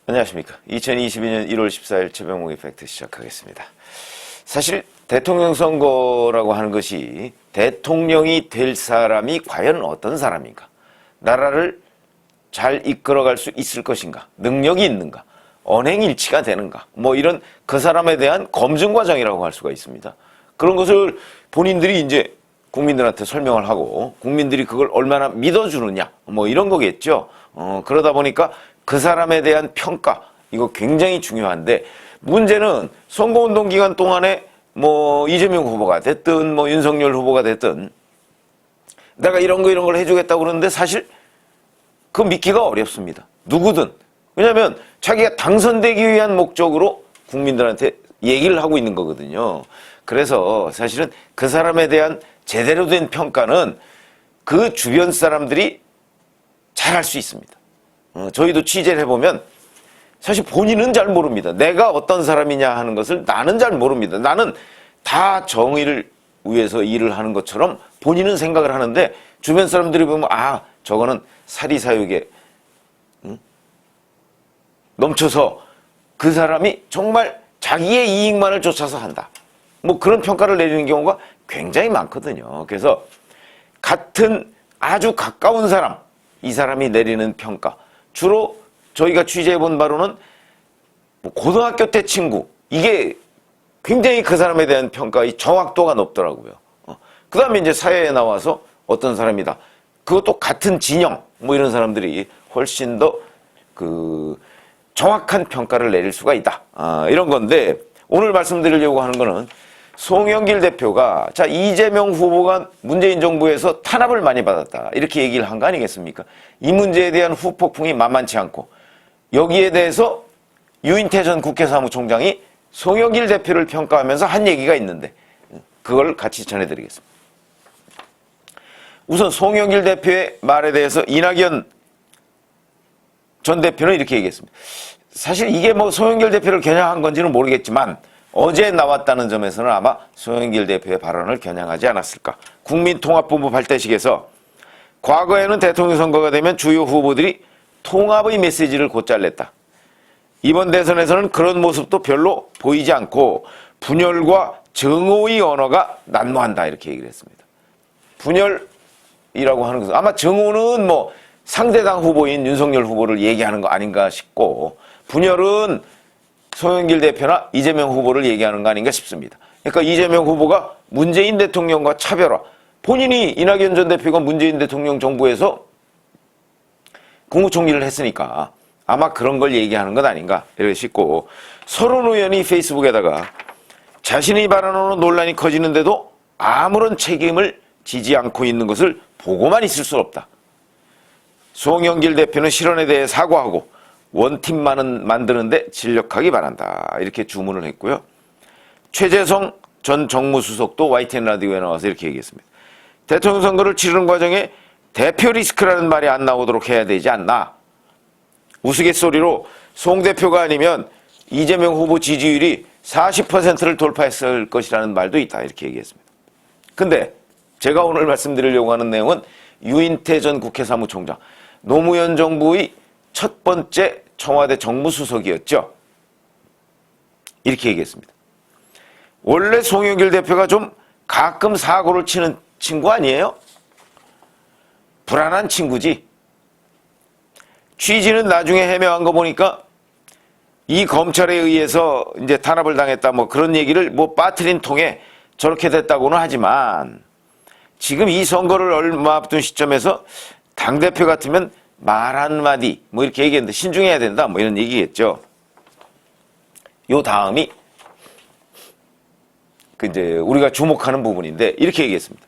안녕하십니까. 2022년 1월 14일 최병목의 팩트 시작하겠습니다. 사실 대통령 선거라고 하는 것이 대통령이 될 사람이 과연 어떤 사람인가, 나라를 잘 이끌어갈 수 있을 것인가, 능력이 있는가, 언행일치가 되는가, 뭐 이런 그 사람에 대한 검증 과정이라고 할 수가 있습니다. 그런 것을 본인들이 이제 국민들한테 설명을 하고 국민들이 그걸 얼마나 믿어주느냐, 뭐 이런 거겠죠. 그러다 보니까 그 사람에 대한 평가, 이거 굉장히 중요한데, 문제는 선거운동 기간 동안에 뭐 이재명 후보가 됐든 뭐 윤석열 후보가 됐든 내가 이런 걸 해주겠다고 그러는데 사실 그 믿기가 어렵습니다. 누구든. 왜냐하면 자기가 당선되기 위한 목적으로 국민들한테 얘기를 하고 있는 거거든요. 그래서 사실은 그 사람에 대한 제대로 된 평가는 그 주변 사람들이 잘 할 수 있습니다. 저희도 취재를 해보면 사실 본인은 잘 모릅니다. 내가 어떤 사람이냐 하는 것을 나는 잘 모릅니다. 나는 다 정의를 위해서 일을 하는 것처럼 본인은 생각을 하는데, 주변 사람들이 보면 저거는 사리사욕에 넘쳐서 그 사람이 정말 자기의 이익만을 쫓아서 한다, 뭐 그런 평가를 내리는 경우가 굉장히 많거든요. 그래서 같은 아주 가까운 사람, 이 사람이 내리는 평가, 주로 저희가 취재해본 바로는 고등학교 때 친구, 이게 굉장히 그 사람에 대한 평가의 정확도가 높더라고요. 그 다음에 이제 사회에 나와서 어떤 사람이다, 그것도 같은 진영, 뭐 이런 사람들이 훨씬 더 그 정확한 평가를 내릴 수가 있다, 이런 건데, 오늘 말씀드리려고 하는 거는 송영길 대표가 이재명 후보가 문재인 정부에서 탄압을 많이 받았다, 이렇게 얘기를 한 거 아니겠습니까? 이 문제에 대한 후폭풍이 만만치 않고, 여기에 대해서 유인태 전 국회 사무총장이 송영길 대표를 평가하면서 한 얘기가 있는데, 그걸 같이 전해드리겠습니다. 우선 송영길 대표의 말에 대해서 이낙연 전 대표는 이렇게 얘기했습니다. 사실 이게 뭐 송영길 대표를 겨냥한 건지는 모르겠지만 어제 나왔다는 점에서는 아마 송영길 대표의 발언을 겨냥하지 않았을까. 국민통합본부 발대식에서 과거에는 대통령 선거가 되면 주요 후보들이 통합의 메시지를 곧잘 냈다. 이번 대선에서는 그런 모습도 별로 보이지 않고 분열과 정오의 언어가 난무한다, 이렇게 얘기를 했습니다. 분열이라고 하는 것은 아마 정오는 뭐 상대당 후보인 윤석열 후보를 얘기하는 거 아닌가 싶고, 분열은 송영길 대표나 이재명 후보를 얘기하는 거 아닌가 싶습니다. 그러니까 이재명 후보가 문재인 대통령과 차별화, 본인이 이낙연 전 대표가 문재인 대통령 정부에서 국무총리를 했으니까 아마 그런 걸 얘기하는 것 아닌가 이렇게 싶고, 서른 의원이 페이스북에다가 자신의 발언으로 논란이 커지는데도 아무런 책임을 지지 않고 있는 것을 보고만 있을 수 없다. 송영길 대표는 실언에 대해 사과하고 원팀만은 만드는데 진력하기 바란다, 이렇게 주문을 했고요. 최재성 전 정무수석도 YTN 라디오에 나와서 이렇게 얘기했습니다. 대통령 선거를 치르는 과정에 대표 리스크라는 말이 안 나오도록 해야 되지 않나. 우스갯소리로 송 대표가 아니면 이재명 후보 지지율이 40%를 돌파했을 것이라는 말도 있다, 이렇게 얘기했습니다. 근데 제가 오늘 말씀드리려고 하는 내용은 유인태 전 국회 사무총장, 노무현 정부의 첫 번째 청와대 정무수석이었죠. 이렇게 얘기했습니다. 원래 송영길 대표가 좀 가끔 사고를 치는 친구 아니에요? 불안한 친구지. 취지는 나중에 해명한 거 보니까 이 검찰에 의해서 이제 탄압을 당했다, 뭐 그런 얘기를 뭐 빠트린 통에 저렇게 됐다고는 하지만, 지금 이 선거를 얼마 앞둔 시점에서 당대표 같으면 말 한마디 뭐 이렇게 얘기했는데 신중해야 된다, 뭐 이런 얘기겠죠. 요 다음이 이제 우리가 주목하는 부분인데, 이렇게 얘기했습니다.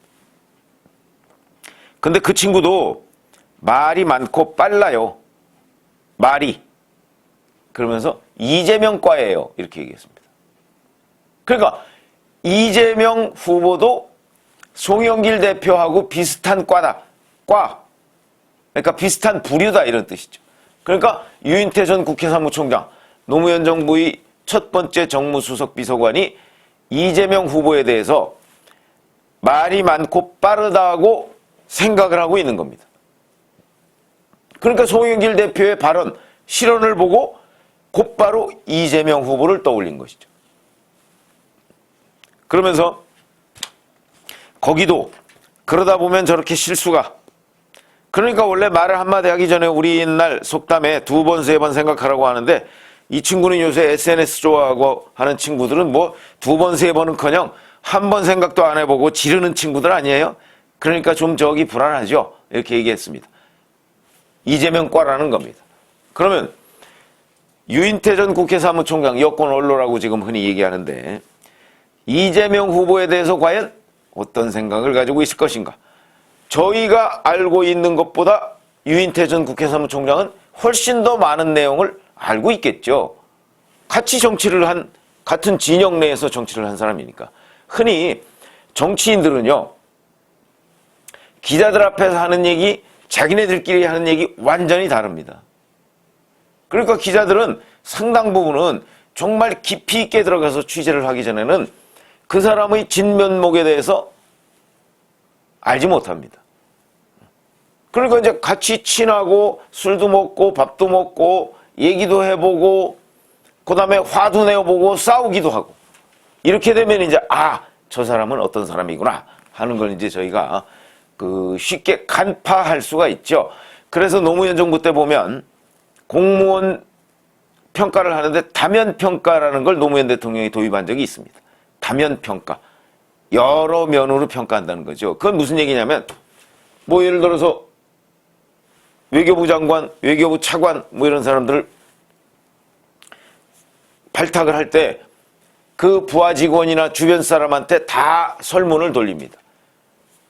근데 그 친구도 말이 많고 빨라요. 말이. 그러면서 이재명과예요, 이렇게 얘기했습니다. 그러니까 이재명 후보도 송영길 대표하고 비슷한 과다. 과. 그러니까 비슷한 부류다, 이런 뜻이죠. 그러니까 유인태 전 국회 사무총장, 노무현 정부의 첫 번째 정무수석 비서관이 이재명 후보에 대해서 말이 많고 빠르다고 생각을 하고 있는 겁니다. 그러니까 송영길 대표의 발언, 실언을 보고 곧바로 이재명 후보를 떠올린 것이죠. 그러면서 거기도 그러다 보면 저렇게 실수가, 그러니까 원래 말을 한마디 하기 전에 우리 옛날 속담에 2번, 3번 생각하라고 하는데, 이 친구는 요새 SNS 좋아하고 하는 친구들은 뭐 2번, 3번은커녕 한 번 생각도 안 해보고 지르는 친구들 아니에요? 그러니까 좀 저기 불안하죠. 이렇게 얘기했습니다. 이재명과라는 겁니다. 그러면 유인태 전 국회 사무총장, 여권 원로라고 지금 흔히 얘기하는데, 이재명 후보에 대해서 과연 어떤 생각을 가지고 있을 것인가? 저희가 알고 있는 것보다 유인태 전 국회 사무총장은 훨씬 더 많은 내용을 알고 있겠죠. 같이 정치를 한, 같은 진영 내에서 정치를 한 사람이니까. 흔히 정치인들은요, 기자들 앞에서 하는 얘기, 자기네들끼리 하는 얘기 완전히 다릅니다. 그러니까 기자들은 상당 부분은 정말 깊이 있게 들어가서 취재를 하기 전에는 그 사람의 진면목에 대해서 알지 못합니다. 그러니까 이제 같이 친하고 술도 먹고 밥도 먹고 얘기도 해보고 그다음에 화도 내어보고 싸우기도 하고, 이렇게 되면 이제 저 사람은 어떤 사람이구나 하는 걸 이제 저희가 쉽게 간파할 수가 있죠. 그래서 노무현 정부 때 보면 공무원 평가를 하는데 다면 평가라는 걸 노무현 대통령이 도입한 적이 있습니다. 다면 평가. 여러 면으로 평가한다는 거죠. 그건 무슨 얘기냐면, 뭐 예를 들어서 외교부 장관, 외교부 차관 뭐 이런 사람들을 발탁을 할 때 그 부하 직원이나 주변 사람한테 다 설문을 돌립니다.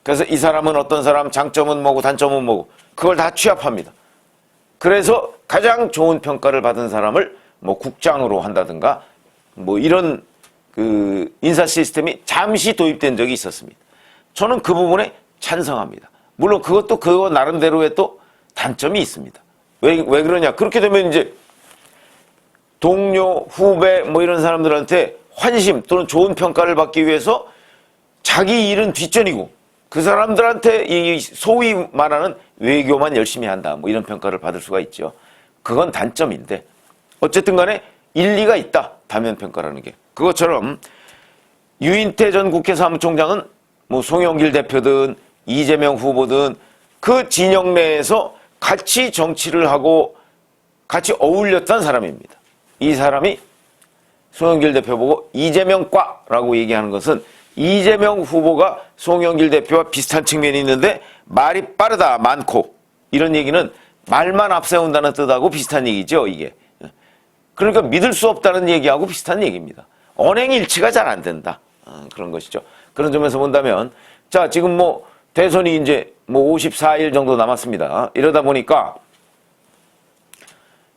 그래서 이 사람은 어떤 사람, 장점은 뭐고 단점은 뭐고 그걸 다 취합합니다. 그래서 가장 좋은 평가를 받은 사람을 뭐 국장으로 한다든가 뭐 이런 인사 시스템이 잠시 도입된 적이 있었습니다. 저는 그 부분에 찬성합니다. 물론 그것도 그거 나름대로의 또 단점이 있습니다. 왜 그러냐? 그렇게 되면 이제 동료, 후배 뭐 이런 사람들한테 환심 또는 좋은 평가를 받기 위해서 자기 일은 뒷전이고 그 사람들한테 이 소위 말하는 외교만 열심히 한다 뭐 이런 평가를 받을 수가 있죠. 그건 단점인데 어쨌든 간에 일리가 있다. 다면 평가라는 게. 그것처럼 유인태 전 국회 사무총장은 뭐 송영길 대표든 이재명 후보든 그 진영 내에서 같이 정치를 하고 같이 어울렸던 사람입니다. 이 사람이 송영길 대표 보고 이재명과라고 얘기하는 것은 이재명 후보가 송영길 대표와 비슷한 측면이 있는데 말이 빠르다, 많고 이런 얘기는 말만 앞세운다는 뜻하고 비슷한 얘기죠, 이게. 그러니까 믿을 수 없다는 얘기하고 비슷한 얘기입니다. 언행일치가 잘 안 된다. 그런 것이죠. 그런 점에서 본다면, 자, 지금 뭐 대선이 이제 뭐 54일 정도 남았습니다. 이러다 보니까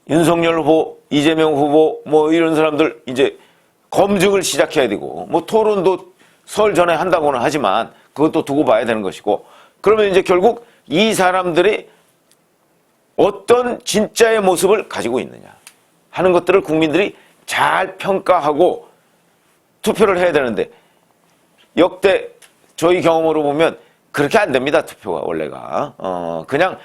윤석열 후보, 이재명 후보 뭐 이런 사람들 이제 검증을 시작해야 되고 뭐 토론도 설 전에 한다고는 하지만 그것도 두고 봐야 되는 것이고, 그러면 이제 결국 이 사람들이 어떤 진짜의 모습을 가지고 있느냐 하는 것들을 국민들이 잘 평가하고 투표를 해야 되는데, 역대 저희 경험으로 보면 그렇게 안 됩니다. 투표가 원래가 그냥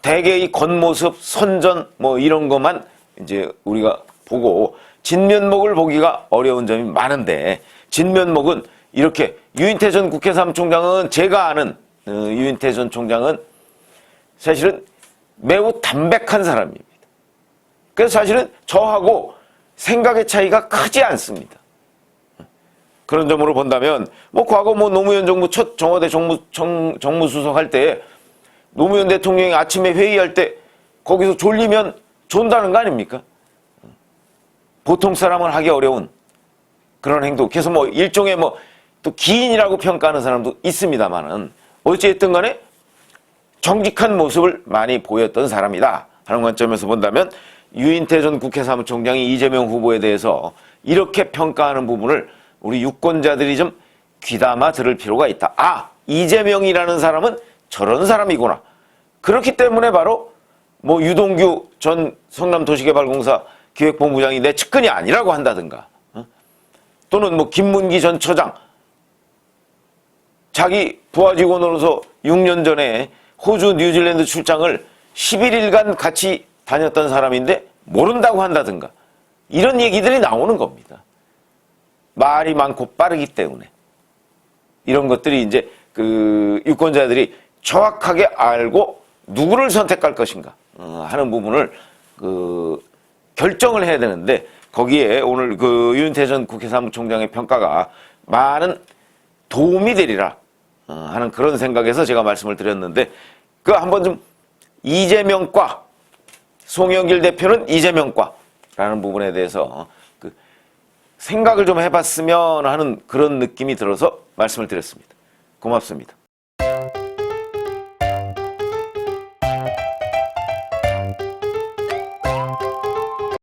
대개의 겉모습, 선전 뭐 이런 것만 이제 우리가 보고 진면목을 보기가 어려운 점이 많은데, 진면목은 이렇게 유인태 전 국회 사무총장은 제가 아는 유인태 전 총장은 사실은 매우 담백한 사람입니다. 그래서 사실은 저하고 생각의 차이가 크지 않습니다. 그런 점으로 본다면 뭐 과거 뭐 노무현 정부 첫 청와대 정무수석 할 때 노무현 대통령이 아침에 회의할 때 거기서 졸리면 존다는 거 아닙니까? 보통 사람은 하기 어려운 그런 행동. 그래서 뭐 일종의 뭐 또 기인이라고 평가하는 사람도 있습니다만은 어찌됐든 간에 정직한 모습을 많이 보였던 사람이다 하는 관점에서 본다면 유인태 전 국회 사무총장이 이재명 후보에 대해서 이렇게 평가하는 부분을 우리 유권자들이 좀 귀담아 들을 필요가 있다. 이재명이라는 사람은 저런 사람이구나. 그렇기 때문에 바로 뭐 유동규 전 성남도시개발공사 기획본부장이 내 측근이 아니라고 한다든가, 또는 뭐 김문기 전 처장 자기 부하 직원으로서 6년 전에 호주 뉴질랜드 출장을 11일간 같이 다녔던 사람인데 모른다고 한다든가, 이런 얘기들이 나오는 겁니다. 말이 많고 빠르기 때문에. 이런 것들이 이제 그 유권자들이 정확하게 알고 누구를 선택할 것인가 하는 부분을 그 결정을 해야 되는데, 거기에 오늘 그 윤은태 전 국회 사무총장의 평가가 많은 도움이 되리라 하는 그런 생각에서 제가 말씀을 드렸는데, 그 한번 좀 이재명과 송영길 대표는 이재명과라는 부분에 대해서 그 생각을 좀 해봤으면 하는 그런 느낌이 들어서 말씀을 드렸습니다. 고맙습니다.